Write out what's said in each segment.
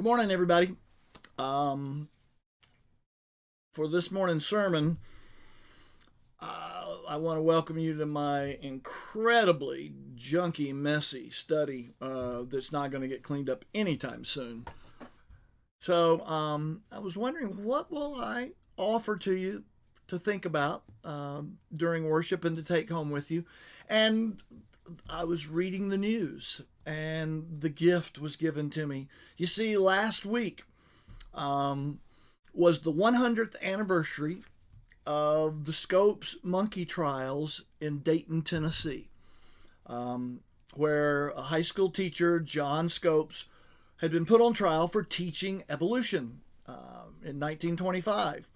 Good morning, everybody. For this morning's sermon, I want to welcome you to my incredibly junky, messy study that's not going to get cleaned up anytime soon. So I was wondering, what will I offer to you to think about during worship and to take home with you? And I was reading the news, and the gift was given to me. You see, last week was the 100th anniversary of the Scopes monkey trials in Dayton, Tennessee, where a high school teacher, John Scopes, had been put on trial for teaching evolution in 1925.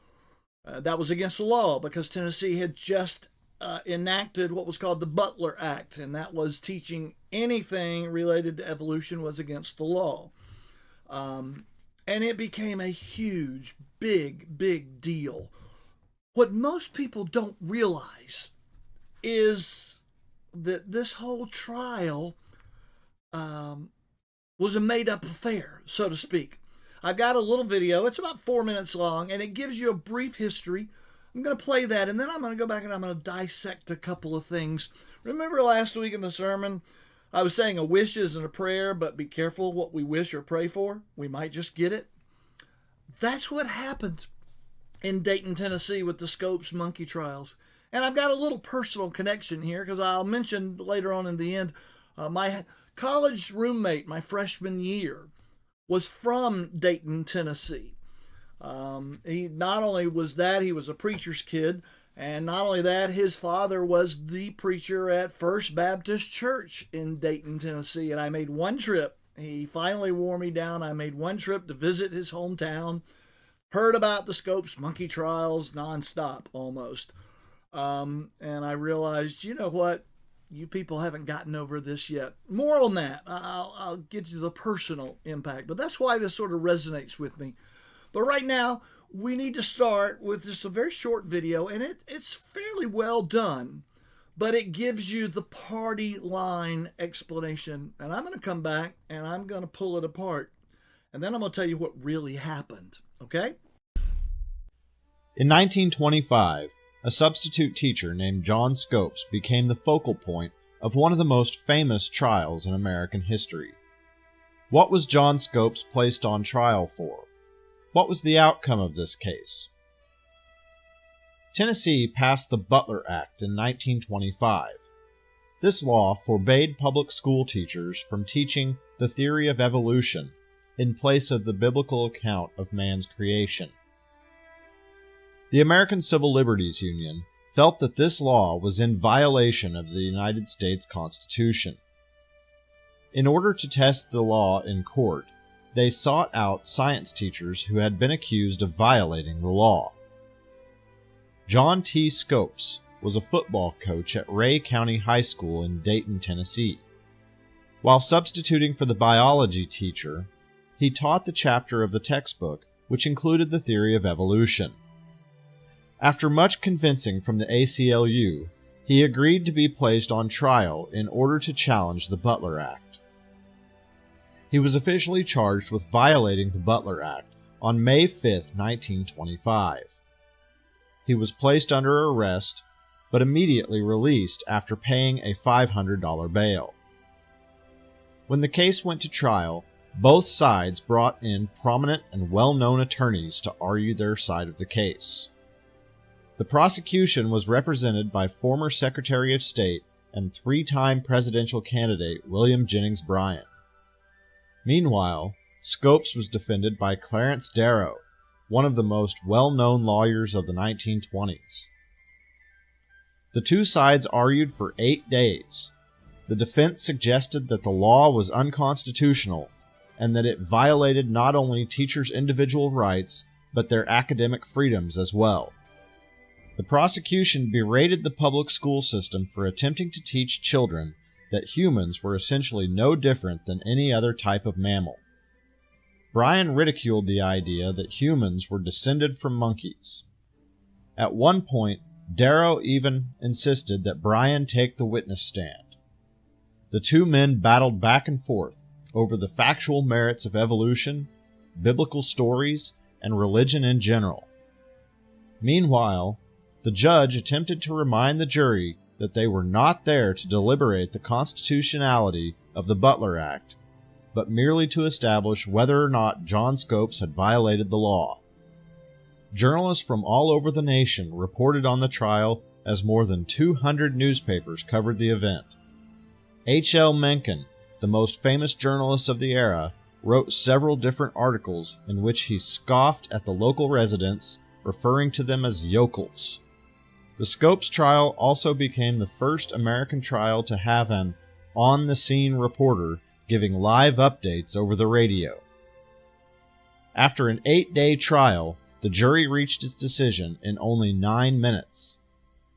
That was against the law because Tennessee had just enacted what was called the Butler Act, and that was teaching anything related to evolution was against the law. And it became a huge, big deal. What most people don't realize is that this whole trial was a made-up affair, so to speak. I've got a little video. It's about 4 minutes long, and it gives you a brief history. I'm going to play that, and then I'm going to go back and I'm going to dissect a couple of things. Remember last week in the sermon, I was saying a wish isn't a prayer, but be careful what we wish or pray for. We might just get it. That's what happened in Dayton, Tennessee with the Scopes monkey trials. And I've got a little personal connection here because I'll mention later on in the end, my college roommate, my freshman year, was from Dayton, Tennessee. He not only was that, he was a preacher's kid, and not only that, his father was the preacher at First Baptist Church in Dayton, Tennessee. And I made one trip. He finally wore me down. I made one trip to visit his hometown, heard about the Scopes monkey trials nonstop almost. And I realized, you know what? You people haven't gotten over this yet. More on that. I'll get you the personal impact. But that's why this sort of resonates with me. But right now, we need to start with just a very short video, and it's fairly well done, but it gives you the party line explanation. And I'm going to come back, and I'm going to pull it apart, and then I'm going to tell you what really happened, okay? In 1925, a substitute teacher named John Scopes became the focal point of one of the most famous trials in American history. What was John Scopes placed on trial for? What was the outcome of this case? Tennessee passed the Butler Act in 1925. This law forbade public school teachers from teaching the theory of evolution in place of the biblical account of man's creation. The American Civil Liberties Union felt that this law was in violation of the United States Constitution. In order to test the law in court, they sought out science teachers who had been accused of violating the law. John T. Scopes was a football coach at Ray County High School in Dayton, Tennessee. While substituting for the biology teacher, he taught the chapter of the textbook which included the theory of evolution. After much convincing from the ACLU, he agreed to be placed on trial in order to challenge the Butler Act. He was officially charged with violating the Butler Act on May 5, 1925. He was placed under arrest, but immediately released after paying a $500 bail. When the case went to trial, both sides brought in prominent and well-known attorneys to argue their side of the case. The prosecution was represented by former Secretary of State and three-time presidential candidate William Jennings Bryan. Meanwhile, Scopes was defended by Clarence Darrow, one of the most well-known lawyers of the 1920s. The two sides argued for 8 days. The defense suggested that the law was unconstitutional and that it violated not only teachers' individual rights, but their academic freedoms as well. The prosecution berated the public school system for attempting to teach children that humans were essentially no different than any other type of mammal. Bryan ridiculed the idea that humans were descended from monkeys. At one point, Darrow even insisted that Bryan take the witness stand. The two men battled back and forth over the factual merits of evolution biblical stories, and religion in general. Meanwhile, the judge attempted to remind the jury that they were not there to deliberate the constitutionality of the Butler Act, but merely to establish whether or not John Scopes had violated the law. Journalists from all over the nation reported on the trial as more than 200 newspapers covered the event. H.L. Mencken, the most famous journalist of the era, wrote several different articles in which he scoffed at the local residents, referring to them as yokels. The Scopes trial also became the first American trial to have an on-the-scene reporter giving live updates over the radio. After an 8-day trial, the jury reached its decision in only 9 minutes.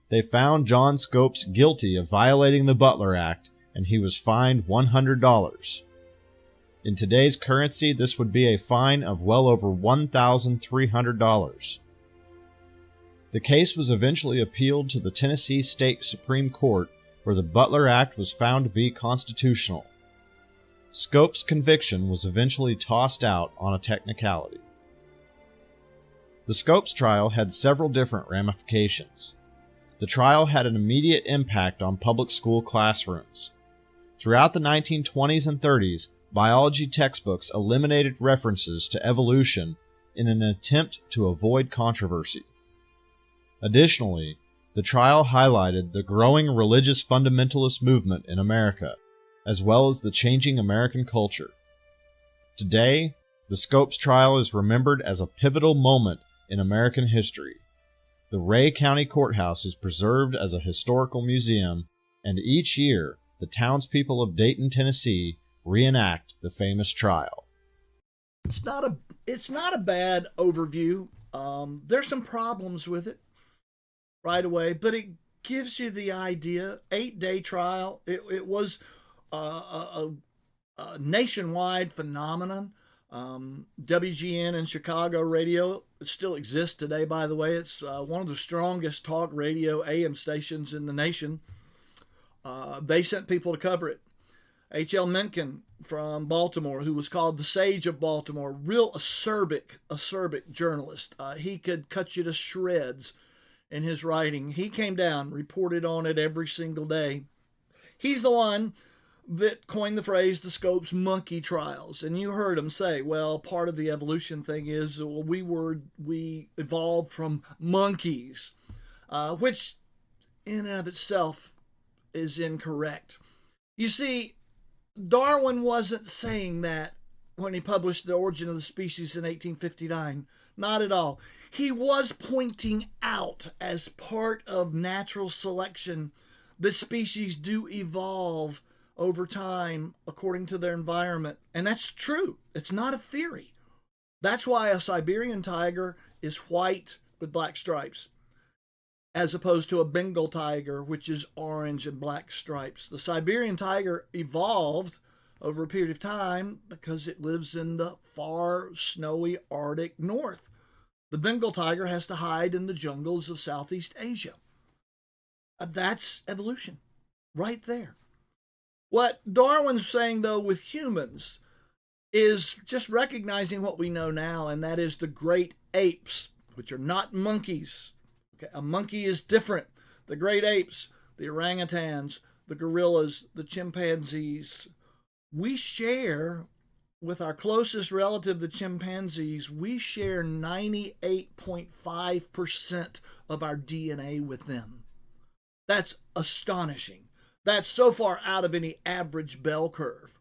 They found John Scopes guilty of violating the Butler Act, and he was fined $100. In today's currency, this would be a fine of well over $1,300. The case was eventually appealed to the Tennessee State Supreme Court, where the Butler Act was found to be constitutional. Scopes' conviction was eventually tossed out on a technicality. The Scopes trial had several different ramifications. The trial had an immediate impact on public school classrooms. Throughout the 1920s and 30s, biology textbooks eliminated references to evolution in an attempt to avoid controversy. Additionally, the trial highlighted the growing religious fundamentalist movement in America, as well as the changing American culture. Today, the Scopes trial is remembered as a pivotal moment in American history. The Ray County Courthouse is preserved as a historical museum, and each year, the townspeople of Dayton, Tennessee, reenact the famous trial. It's not a bad overview. There's some problems with it right away, but it gives you the idea. 8-day trial. It was a nationwide phenomenon. WGN in Chicago radio, it still exists today, by the way. It's one of the strongest talk radio AM stations in the nation. They sent people to cover it. H.L. Mencken from Baltimore, who was called the Sage of Baltimore, real acerbic journalist. He could cut you to shreds in his writing. He came down, reported on it every single day. He's the one that coined the phrase the Scopes monkey trials. And you heard him say, well, part of the evolution thing is we evolved from monkeys, which in and of itself is incorrect. You see, Darwin wasn't saying that when he published The Origin of the Species in 1859. Not at all. He was pointing out, as part of natural selection, that species do evolve over time according to their environment. And that's true. It's not a theory. That's why a Siberian tiger is white with black stripes, as opposed to a Bengal tiger, which is orange and black stripes. The Siberian tiger evolved over a period of time because it lives in the far snowy Arctic north. The Bengal tiger has to hide in the jungles of Southeast Asia. That's evolution right there. What Darwin's saying, though, with humans is just recognizing what we know now, and that is the great apes, which are not monkeys. Okay, a monkey is different. The great apes, the orangutans, the gorillas, the chimpanzees, we share with our closest relative, the chimpanzees, we share 98.5% of our DNA with them. That's astonishing. That's so far out of any average bell curve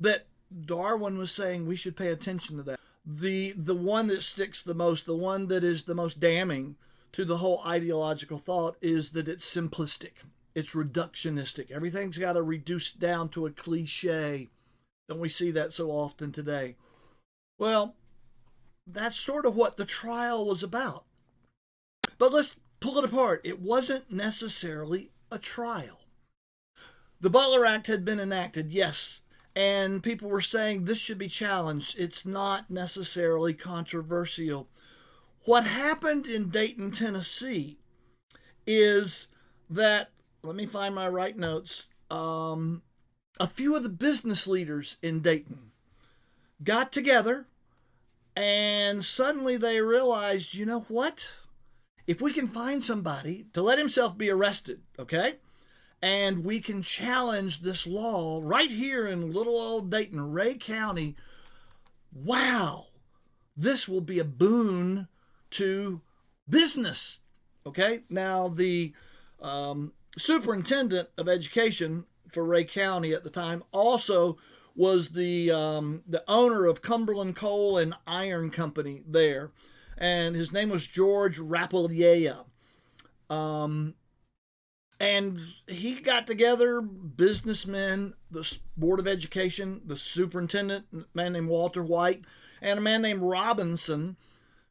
that Darwin was saying we should pay attention to that. The one that sticks the most, the one that is the most damning to the whole ideological thought is that it's simplistic. It's reductionistic. Everything's got to reduce down to a cliche. Don't we see that so often today? Well, that's sort of what the trial was about. But let's pull it apart. It wasn't necessarily a trial. The Butler Act had been enacted, yes, and people were saying this should be challenged. It's not necessarily controversial. What happened in Dayton, Tennessee is that, let me find my right notes, a few of the business leaders in Dayton got together And suddenly they realized, you know what? If we can find somebody to let himself be arrested, okay? And we can challenge this law right here in little old Dayton, Ray County, wow, this will be a boon to business. Okay, now the superintendent of education for Ray County at the time also was the owner of Cumberland Coal and Iron Company there, and his name was George Rapelier. And he got together businessmen, the Board of Education, the superintendent, a man named Walter White, and a man named Robinson,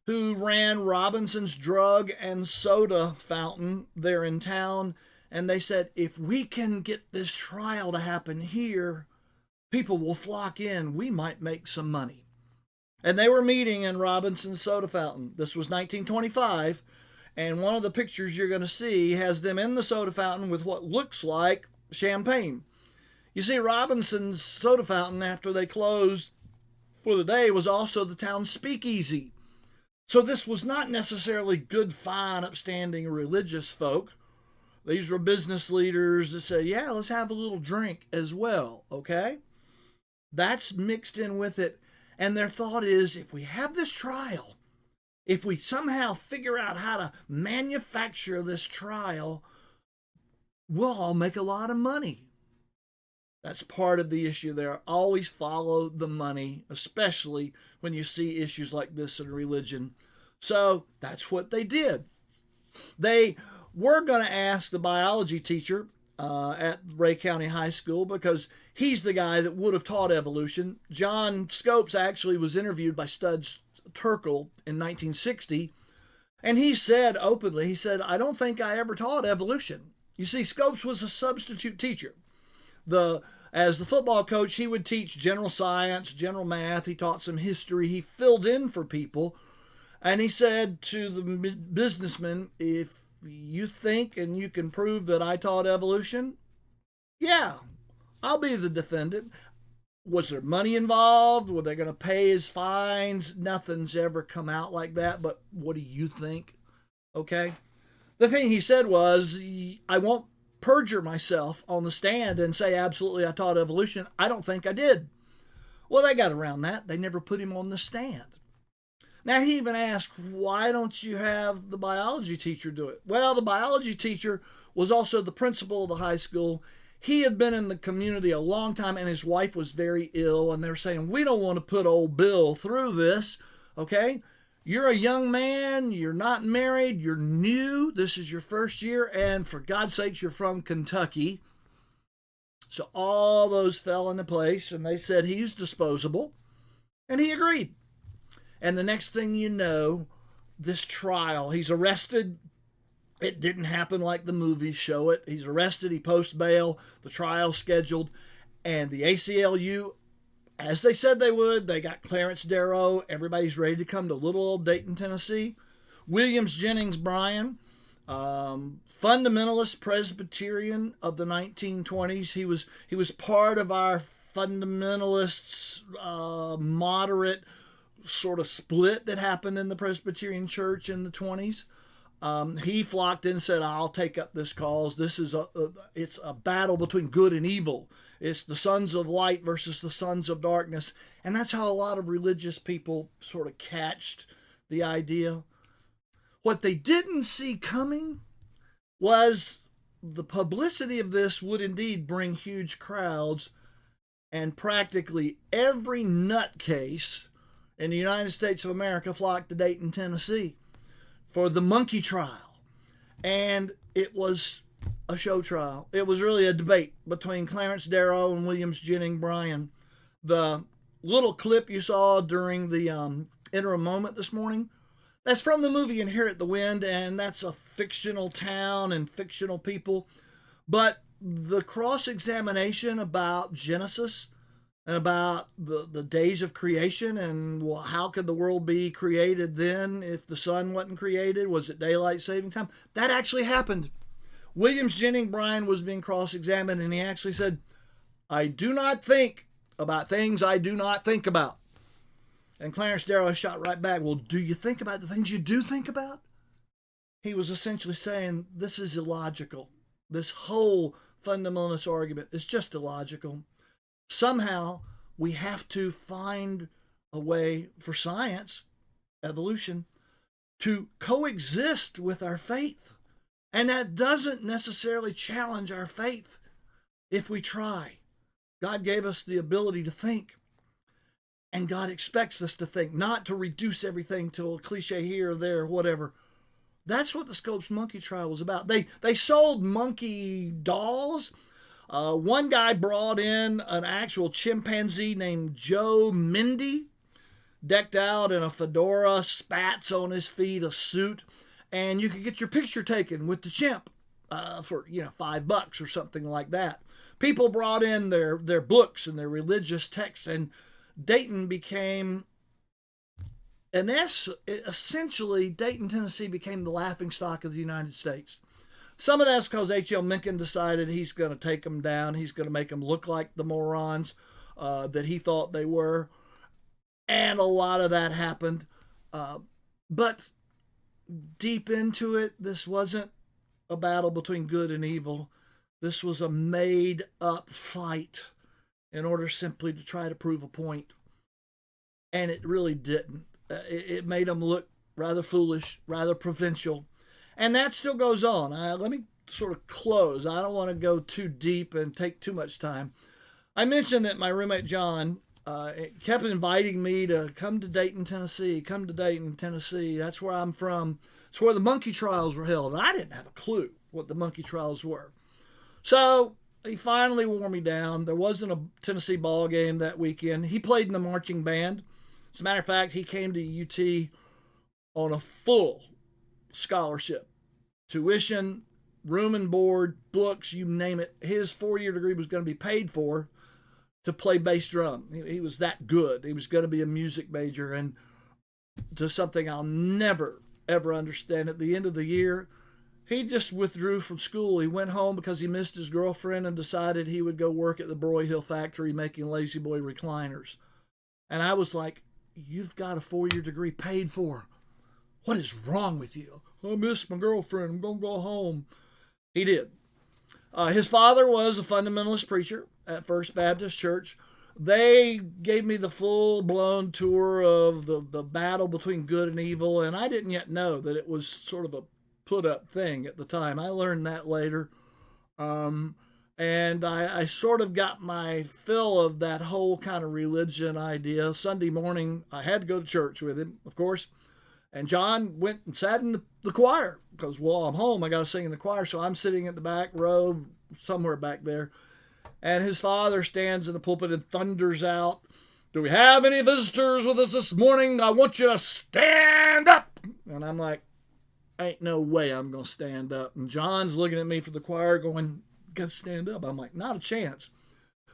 who ran Robinson's Drug and Soda Fountain there in town. And they said, if we can get this trial to happen here, people will flock in. We might make some money. And they were meeting in Robinson's Soda Fountain. This was 1925. And one of the pictures you're going to see has them in the soda fountain with what looks like champagne. You see, Robinson's Soda Fountain, after they closed for the day, was also the town's speakeasy. So this was not necessarily good, fine, upstanding religious folk. These were business leaders that said, yeah, let's have a little drink as well, okay? That's mixed in with it. And their thought is, if we have this trial, if we somehow figure out how to manufacture this trial, we'll all make a lot of money. That's part of the issue there. Always follow the money, especially when you see issues like this in religion. So that's what they did. They were going to ask the biology teacher at Ray County High School, because he's the guy that would have taught evolution. John Scopes actually was interviewed by Studs Terkel in 1960, and he said openly, he said, I don't think I ever taught evolution. You see, Scopes was a substitute teacher. As the football coach, he would teach general science, general math, he taught some history, he filled in for people, and he said to the businessman, if you think and you can prove that I taught evolution, yeah, I'll be the defendant. Was there money involved? Were they going to pay his fines? Nothing's ever come out like that, but what do you think? Okay. The thing he said was, I won't perjure myself on the stand and say absolutely I taught evolution. I don't think I did. Well, they got around that. They never put him on the stand. Now, he even asked, why don't you have the biology teacher do it? Well, the biology teacher was also the principal of the high school. He had been in the community a long time, and his wife was very ill, and they're saying, we don't want to put old Bill through this, okay? You're a young man, you're not married, you're new, this is your first year, and for God's sakes, you're from Kentucky. So all those fell into place, and they said he's disposable, and he agreed. And the next thing you know, this trial, he's arrested. It didn't happen like the movies show it. He's arrested, he posts bail, the trial's scheduled, and the ACLU, as they said they would, they got Clarence Darrow. Everybody's ready to come to little old Dayton, Tennessee. Williams Jennings Bryan, fundamentalist Presbyterian of the 1920s. He was part of our fundamentalists, moderate sort of split that happened in the Presbyterian Church in the 20s. He flocked in and said, I'll take up this cause. This is it's a battle between good and evil. It's the sons of light versus the sons of darkness. And that's how a lot of religious people sort of catched the idea. What they didn't see coming was the publicity of this would indeed bring huge crowds, and practically every nutcase in the United States of America flocked to Dayton, Tennessee for the monkey trial. And it was a show trial. It was really a debate between Clarence Darrow and Williams Jennings Bryan. The little clip you saw during the interim moment this morning, that's from the movie Inherit the Wind, and that's a fictional town and fictional people. But the cross-examination about Genesis and about the days of creation and how could the world be created then if the sun wasn't created? Was it daylight saving time? That actually happened. Williams Jennings Bryan was being cross-examined, and he actually said, I do not think about things I do not think about. And Clarence Darrow shot right back, well, do you think about the things you do think about? He was essentially saying this is illogical. This whole fundamentalist argument is just illogical. Somehow we have to find a way for science, evolution, to coexist with our faith. And that doesn't necessarily challenge our faith if we try. God gave us the ability to think. And God expects us to think, not to reduce everything to a cliche here or there or whatever. That's what the Scopes monkey trial was about. They sold monkey dolls. One guy brought in an actual chimpanzee named Joe Mindy, decked out in a fedora, spats on his feet, a suit, and you could get your picture taken with the chimp for $5 or something like that. People brought in their books and their religious texts, and Dayton became, and essentially Dayton, Tennessee became the laughingstock of the United States. Some of that's because H.L. Mencken decided he's going to take them down. He's going to make them look like the morons that he thought they were. And a lot of that happened. But deep into it, this wasn't a battle between good and evil. This was a made-up fight in order simply to try to prove a point. And it really didn't. It made them look rather foolish, rather provincial. And that still goes on. Let me sort of close. I don't want to go too deep and take too much time. I mentioned that my roommate John kept inviting me to come to Dayton, Tennessee. Come to Dayton, Tennessee. That's where I'm from. It's where the monkey trials were held. And I didn't have a clue what the monkey trials were. So he finally wore me down. There wasn't a Tennessee ball game that weekend. He played in the marching band. As a matter of fact, he came to UT on a full scholarship. Tuition, room and board, books, you name it. His 4-year degree was going to be paid for to play bass drum. He was that good. He was going to be a music major. And to something I'll never, ever understand, at the end of the year, he just withdrew from school. He went home because he missed his girlfriend and decided he would go work at the Broyhill factory making Lazy Boy recliners. And I was like, you've got a 4-year degree paid for. What is wrong with you? I miss my girlfriend. I'm going to go home. He did. His father was a fundamentalist preacher at First Baptist Church. They gave me the full-blown tour of the battle between good and evil, and I didn't yet know that it was sort of a put-up thing at the time. I learned that later. And I sort of got my fill of that whole kind of religion idea. Sunday morning, I had to go to church with him, of course. And John went and sat in the choir because, well, I'm home. I got to sing in the choir. So I'm sitting at the back row, somewhere back there. And his father stands in the pulpit and thunders out, "Do we have any visitors with us this morning? I want you to stand up." And I'm like, ain't no way I'm going to stand up. And John's looking at me from the choir going, "Got to stand up." I'm like, not a chance.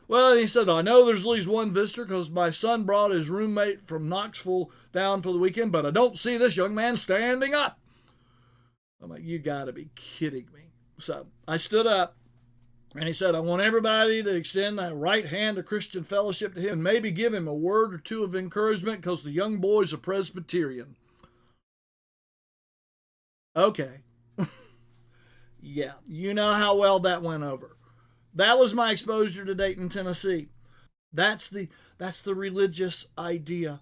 Well, he said, "I know there's at least one visitor because my son brought his roommate from Knoxville down for the weekend, but I don't see this young man standing up." I'm like, you got to be kidding me. So I stood up, and he said, "I want everybody to extend that right hand of Christian fellowship to him and maybe give him a word or two of encouragement because the young boy's a Presbyterian." Okay. Yeah, you know how well that went over. That was my exposure to Dayton, Tennessee. That's the religious idea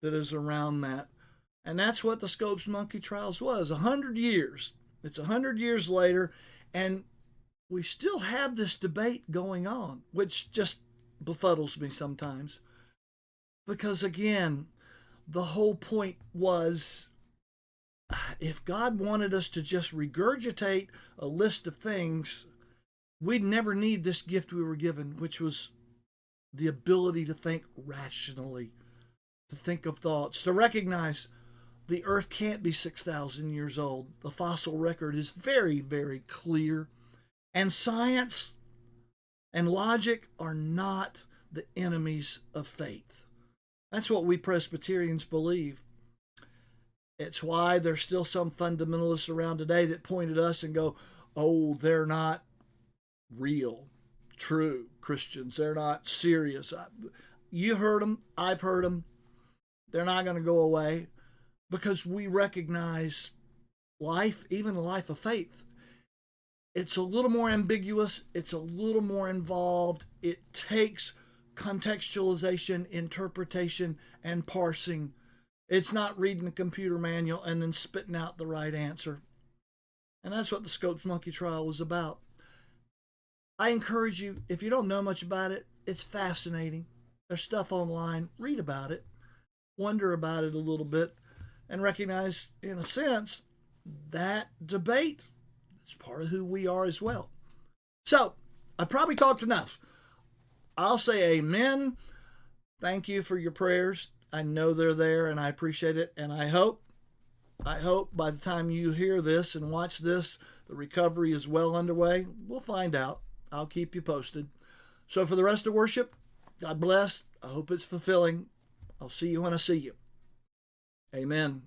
that is around that. And that's what the Scopes monkey trials was. 100 years. It's 100 years later, and we still have this debate going on, which just befuddles me sometimes. Because again, the whole point was, if God wanted us to just regurgitate a list of things, we'd never need this gift we were given, which was the ability to think rationally, to think of thoughts, to recognize the earth can't be 6,000 years old. The fossil record is very, very clear. And science and logic are not the enemies of faith. That's what we Presbyterians believe. It's why there's still some fundamentalists around today that point at us and go, "Oh, they're not real, true Christians. They're not serious." You heard them. I've heard them. They're not going to go away because we recognize life, even a life of faith. It's a little more ambiguous. It's a little more involved. It takes contextualization, interpretation, and parsing. It's not reading a computer manual and then spitting out the right answer. And that's what the Scopes Monkey Trial was about. I encourage you, if you don't know much about it, it's fascinating. There's stuff online. Read about it. Wonder about it a little bit. And recognize, in a sense, that debate is part of who we are as well. So, I probably talked enough. I'll say amen. Thank you for your prayers. I know they're there and I appreciate it. And I hope by the time you hear this and watch this, the recovery is well underway. We'll find out. I'll keep you posted. So for the rest of worship, God bless. I hope it's fulfilling. I'll see you when I see you. Amen.